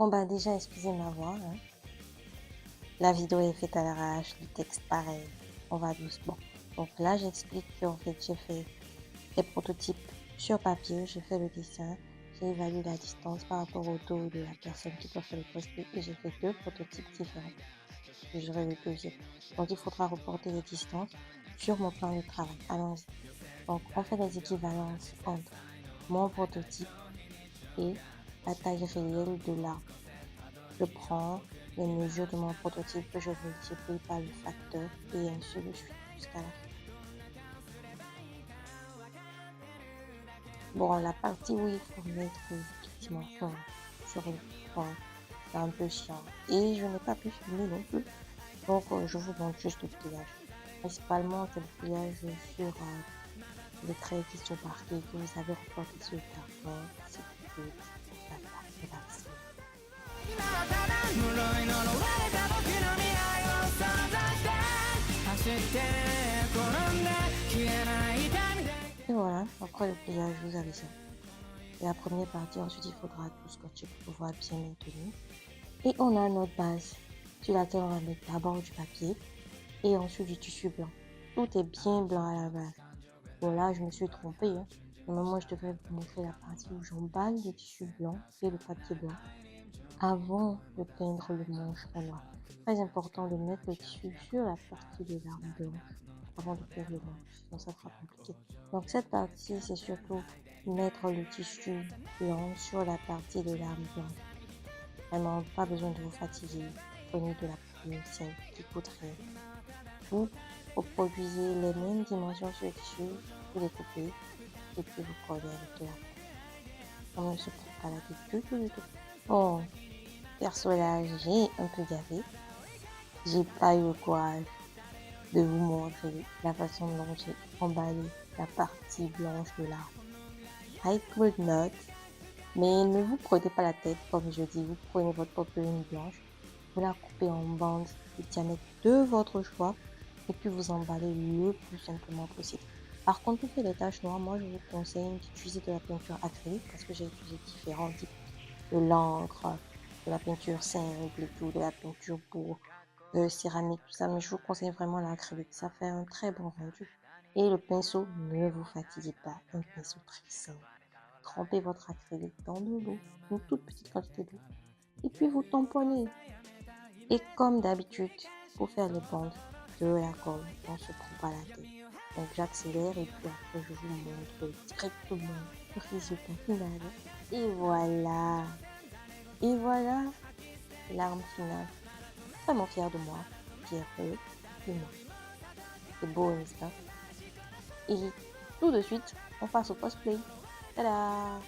Bon, bah déjà, excusez ma voix, hein. La vidéo est faite à l'arrache, le texte pareil. On va doucement. Donc là, j'explique qu'en fait, j'ai fait des prototypes sur papier, j'ai fait le dessin, j'ai évalué la distance par rapport au dos de la personne qui doit faire le post-it et j'ai fait 2 prototypes différents. Je dirais le deuxième. Donc, il faudra reporter les distances sur mon plan de travail. Allons-y. Donc, on fait les équivalences entre mon prototype et la taille réelle de l'arbre. Je prends les mesures de mon prototype que je multiplie par le facteur et ainsi de suite jusqu'à la fin. Bon, la partie où il faut mettre les dimensions sur le plan, c'est un peu chiant. Et je n'ai pas pu filmer non plus. Donc, je vous montre juste le pliage. Principalement, c'est le pliage sur les traits qui sont marqués, que vous avez reporté sur le carton. C'est tout. Relax. Et voilà, après le pliage, vous avez ça. Et la première partie, ensuite, il faudra tout scotcher pour pouvoir bien maintenir. Et on a notre base sur laquelle on va mettre d'abord du papier et ensuite du tissu blanc. Tout est bien blanc à la base. Bon, là, je me suis trompée. Hein. Normalement, je devrais vous montrer la partie où j'emballe le tissu blanc et le papier blanc avant de peindre le manche en noir. Très important de mettre le tissu sur la partie de l'arme blanche avant de peindre le manche, sinon ça sera compliqué. Donc cette partie, c'est surtout mettre le tissu blanc sur la partie de l'arme blanche. Vraiment, pas besoin de vous fatiguer. Prenez de la plume simple qui coûte rien. Vous reproduisez les mêmes dimensions sur le tissu, vous les coupez et puis vous collez avec de la plume. On ne se prend pas la tête du tout. Bon, perso là, j'ai un peu gavé. J'ai pas eu le courage de vous montrer la façon dont j'ai emballé la partie blanche de l'arbre. I could not. Mais ne vous prenez pas la tête, comme je dis, vous prenez votre popeline blanche, vous la coupez en bandes de diamètre de votre choix et puis vous emballez le plus simplement possible. Par contre, pour faire les taches noires, moi je vous conseille d'utiliser de la peinture acrylique parce que j'ai utilisé différents types de l'encre, de la peinture simple et tout, de la peinture pour céramique, tout ça, mais je vous conseille vraiment l'acrylique, ça fait un très bon rendu. Et le pinceau, ne vous fatiguez pas, un pinceau très simple. Trempez votre acrylique dans de l'eau, une toute petite quantité d'eau, et puis vous tamponnez. Et comme d'habitude, pour faire les bandes de la colle, on se prend pas la tête. Donc j'accélère et puis après je vous montre directement le résultat final. Et voilà. Et voilà l'arme finale. Vraiment fière de moi, fière de moi. C'est beau, n'est-ce pas? Et tout de suite, on passe au cosplay. Tada!